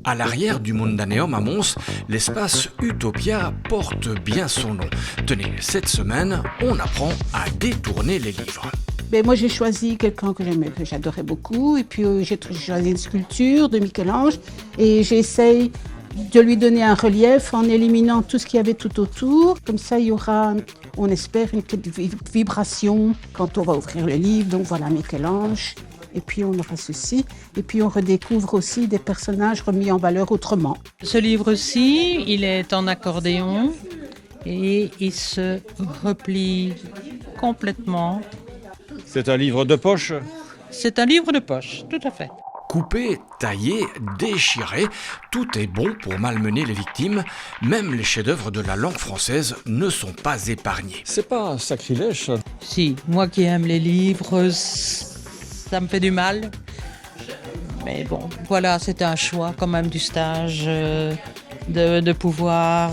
À l'arrière du Mondaneum à Mons, l'espace Utopia porte bien son nom. Tenez, cette semaine, on apprend à détourner les livres. Moi, j'ai choisi quelqu'un que j'adorais beaucoup, et puis j'ai choisi une sculpture de Michel-Ange, et j'essaye de lui donner un relief en éliminant tout ce qu'il y avait tout autour. Comme ça, il y aura, on espère, une petite vibration quand on va ouvrir le livre. Donc voilà, Michel-Ange. Et puis on aura ceci. Et puis on redécouvre aussi des personnages remis en valeur autrement. Ce livre-ci, il est en accordéon et il se replie complètement. C'est un livre de poche? C'est un livre de poche, tout à fait. Coupé, taillé, déchiré, tout est bon pour malmener les victimes. Même les chefs-d'œuvre de la langue française ne sont pas épargnés. C'est pas un sacrilège, ça? Si, moi qui aime les livres, ça me fait du mal. Mais bon, voilà, c'est un choix quand même du stage de pouvoir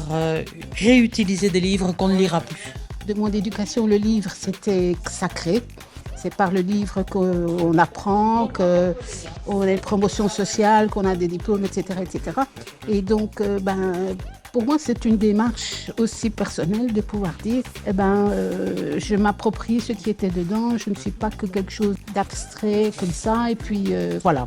réutiliser des livres qu'on ne lira plus. De mon éducation, le livre, c'était sacré. C'est par le livre qu'on apprend, qu'on a une promotion sociale, qu'on a des diplômes, etc. etc. Et donc, pour moi, c'est une démarche aussi personnelle de pouvoir dire je m'approprie ce qui était dedans, je ne suis pas que quelque chose d'abstrait comme ça, et puis voilà.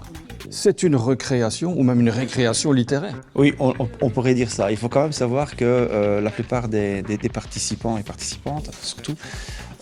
C'est une recréation ou même une récréation littéraire? Oui, on pourrait dire ça. Il faut quand même savoir que la plupart des participants et participantes, surtout,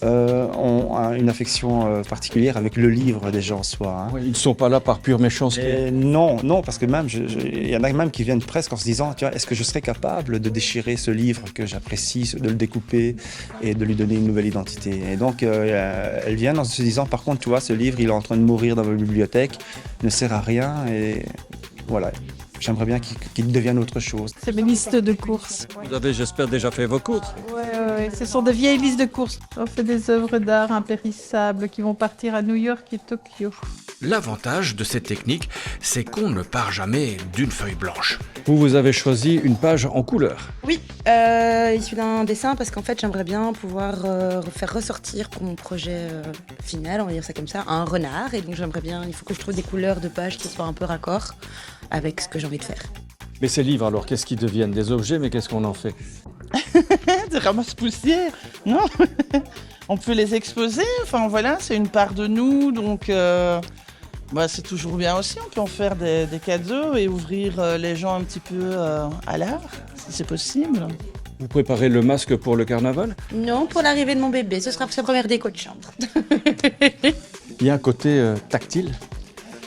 ont une affection particulière avec le livre déjà en soi. Hein. Oui, ils ne sont pas là par pure méchanceté. Non, parce que même, il y en a même qui viennent presque en se disant, tu vois, est-ce que je serais capable de déchirer ce livre que j'apprécie, de le découper et de lui donner une nouvelle identité. Et donc, elles viennent en se disant, par contre, tu vois, ce livre, il est en train de mourir dans ma bibliothèque, il ne sert à rien et voilà. J'aimerais bien qu'il devienne autre chose. C'est mes listes de courses. Vous avez, j'espère, déjà fait vos courses? Oui. Ce sont de vieilles listes de courses. On fait des œuvres d'art impérissables qui vont partir à New York et Tokyo. L'avantage de cette technique, c'est qu'on ne part jamais d'une feuille blanche. Vous avez choisi une page en couleur? Oui, issu d'un dessin parce qu'en fait j'aimerais bien pouvoir faire ressortir pour mon projet final, on va dire ça comme ça, un renard. Et donc j'aimerais bien, il faut que je trouve des couleurs de pages qui soient un peu raccord avec ce que j'ai envie de faire. Mais ces livres, alors, qu'est-ce qu'ils deviennent? Des objets, mais qu'est-ce qu'on en fait? Des ramasse-poussières, non. On peut les exposer, enfin voilà, c'est une part de nous, donc c'est toujours bien aussi. On peut en faire des cadeaux et ouvrir les gens un petit peu à l'art, si c'est possible. Vous préparez le masque pour le carnaval? Non, pour l'arrivée de mon bébé, ce sera sa première déco de chambre. Il y a un côté tactile?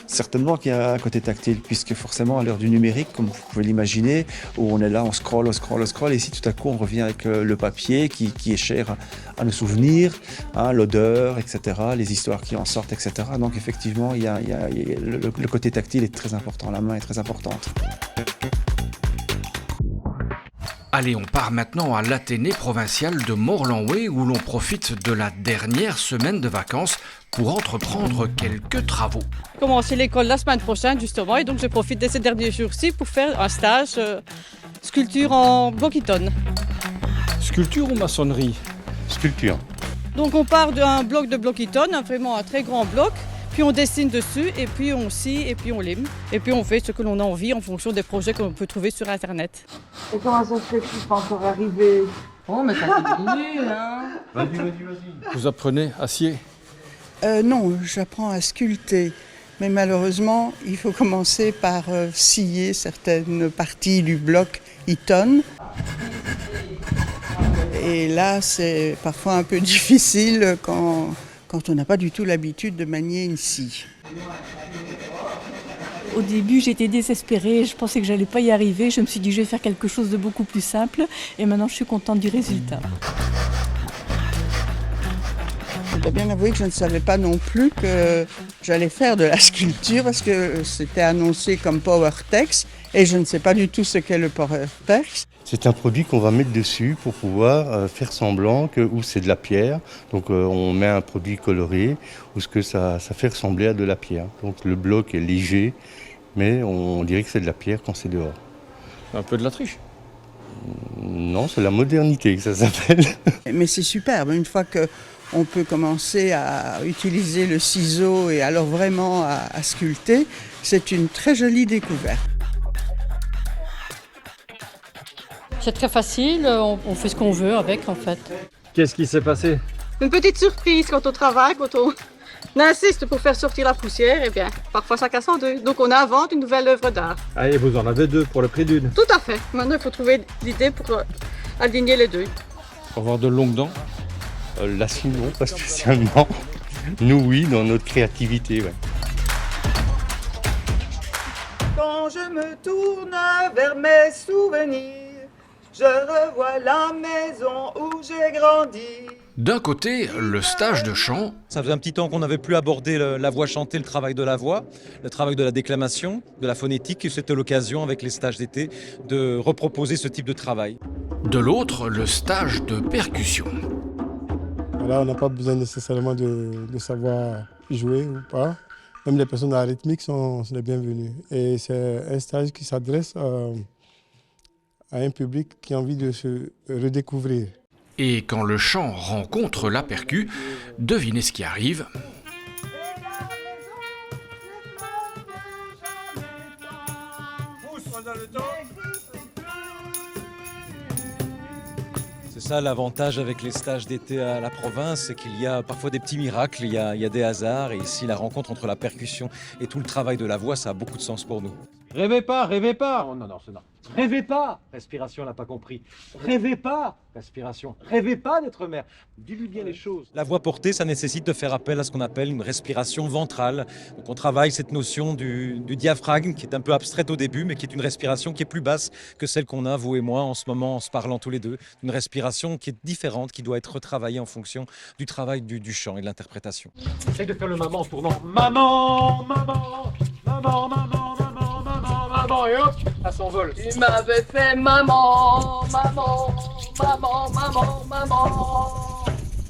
Certainement qu'il y a un côté tactile, puisque forcément à l'heure du numérique, comme vous pouvez l'imaginer, où on est là, on scrolle, et ici tout à coup on revient avec le papier qui est cher à nos souvenirs, hein, l'odeur, etc., les histoires qui en sortent, etc. Donc effectivement, le côté tactile est très important, la main est très importante. Allez, on part maintenant à l'Athénée provincial de Morlanway où l'on profite de la dernière semaine de vacances pour entreprendre quelques travaux. J'ai commencé l'école la semaine prochaine justement et donc je profite de ces derniers jours-ci pour faire un stage sculpture en bloc-iton. Sculpture ou maçonnerie? Sculpture. Donc on part d'un bloc de bloc-iton, vraiment un très grand bloc, puis on dessine dessus et puis on scie et puis on lime. Et puis on fait ce que l'on a envie en fonction des projets qu'on peut trouver sur internet. Et comment ça se fait que je suis pas encore arrivée? Oh, mais ça fait minutes, hein. Vas-y. Vous apprenez à scier? Non, j'apprends à sculpter. Mais malheureusement, il faut commencer par scier certaines parties du bloc Eton. Et là, c'est parfois un peu difficile quand on n'a pas du tout l'habitude de manier une scie. Au début, j'étais désespérée, je pensais que j'allais pas y arriver. Je me suis dit, je vais faire quelque chose de beaucoup plus simple. Et maintenant, je suis contente du résultat. Je dois bien avouer que je ne savais pas non plus que j'allais faire de la sculpture parce que c'était annoncé comme PowerTex et je ne sais pas du tout ce qu'est le PowerTex. C'est un produit qu'on va mettre dessus pour pouvoir faire semblant que c'est de la pierre. Donc on met un produit coloré ou ce que ça fait ressembler à de la pierre. Donc le bloc est léger, mais on dirait que c'est de la pierre quand c'est dehors. Un peu de la triche? Non, c'est la modernité que ça s'appelle. Mais c'est superbe, une fois qu'on peut commencer à utiliser le ciseau et alors vraiment à sculpter, c'est une très jolie découverte. C'est très facile, on fait ce qu'on veut avec en fait. Qu'est-ce qui s'est passé? Une petite surprise quand on travaille, quand on insiste pour faire sortir la poussière, et bien, parfois ça casse en deux. Donc on invente une nouvelle œuvre d'art. Ah, et vous en avez 2 pour le prix d'une. Tout à fait. Maintenant, il faut trouver l'idée pour aligner les deux. Pour avoir de longues dents? Là, sinon, pas spécialement. Nous, oui, dans notre créativité. Ouais. Quand je me tourne vers mes souvenirs, je revois la maison où j'ai grandi. D'un côté, le stage de chant. Ça faisait un petit temps qu'on n'avait plus abordé la voix chantée, le travail de la voix, le travail de la déclamation, de la phonétique, et c'était l'occasion avec les stages d'été de reproposer ce type de travail. De l'autre, le stage de percussion. Là, on n'a pas besoin nécessairement de savoir jouer ou pas. Même les personnes à rythmique sont les bienvenues. Et c'est un stage qui s'adresse à un public qui a envie de se redécouvrir. Et quand le chant rencontre la percu, devinez ce qui arrive. C'est ça l'avantage avec les stages d'été à la province, c'est qu'il y a parfois des petits miracles, il y a des hasards, et ici la rencontre entre la percussion et tout le travail de la voix, ça a beaucoup de sens pour nous. Rêvez pas, rêvez pas. Oh, non, c'est non. Rêvez pas. Respiration, elle n'a pas compris. Rêvez pas. Respiration. Rêvez pas d'être mère. Dis-lui bien les choses. La voix portée, ça nécessite de faire appel à ce qu'on appelle une respiration ventrale. Donc on travaille cette notion du diaphragme, qui est un peu abstraite au début, mais qui est une respiration qui est plus basse que celle qu'on a, vous et moi, en ce moment, en se parlant tous les deux. Une respiration qui est différente, qui doit être retravaillée en fonction du travail du chant et de l'interprétation. Essaye de faire le maman en tournant. Maman, maman, maman, maman, maman, maman, maman, et hop, ça s'envole. Tu m'avais fait maman, maman, maman, maman, maman.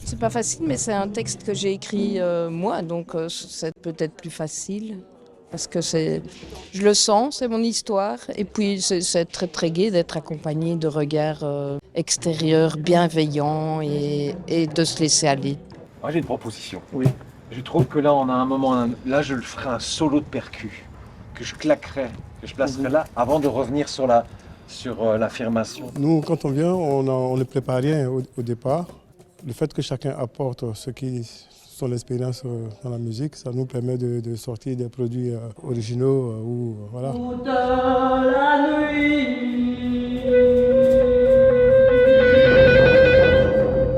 C'est pas facile, mais c'est un texte que j'ai écrit moi, donc c'est peut-être plus facile. Parce que je le sens, c'est mon histoire. Et puis c'est très très gai d'être accompagné de regards extérieurs bienveillants et de se laisser aller. Moi j'ai une proposition. Oui. Je trouve que là on a un moment, là je le ferai un solo de percu, que je claquerai, que je placerai là, avant de revenir sur l'affirmation. Nous, quand on vient, on ne prépare rien au départ. Le fait que chacun apporte ce qui son expérience dans la musique, ça nous permet de sortir des produits originaux ou voilà. Toute la nuit,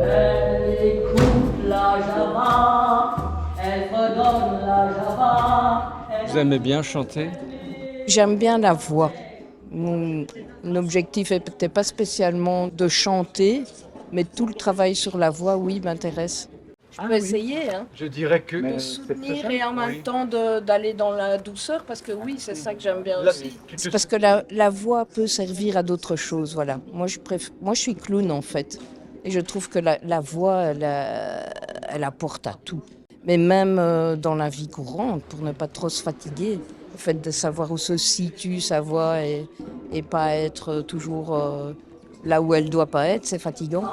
elle écoute la java, elle redonne la java. Vous aimez bien chanter? J'aime bien la voix. Mon objectif n'est peut-être pas spécialement de chanter, mais tout le travail sur la voix, oui, m'intéresse. Je peux essayer, hein. Je dirais que... De soutenir et en même temps d'aller dans la douceur, parce que oui, c'est ça que j'aime bien aussi. C'est parce que la voix peut servir à d'autres choses, voilà. Moi, je suis clown, en fait. Et je trouve que la voix, elle apporte à tout. Mais même dans la vie courante, pour ne pas trop se fatiguer, le fait de savoir où se situe sa voix et pas être toujours là où elle doit pas être, c'est fatigant.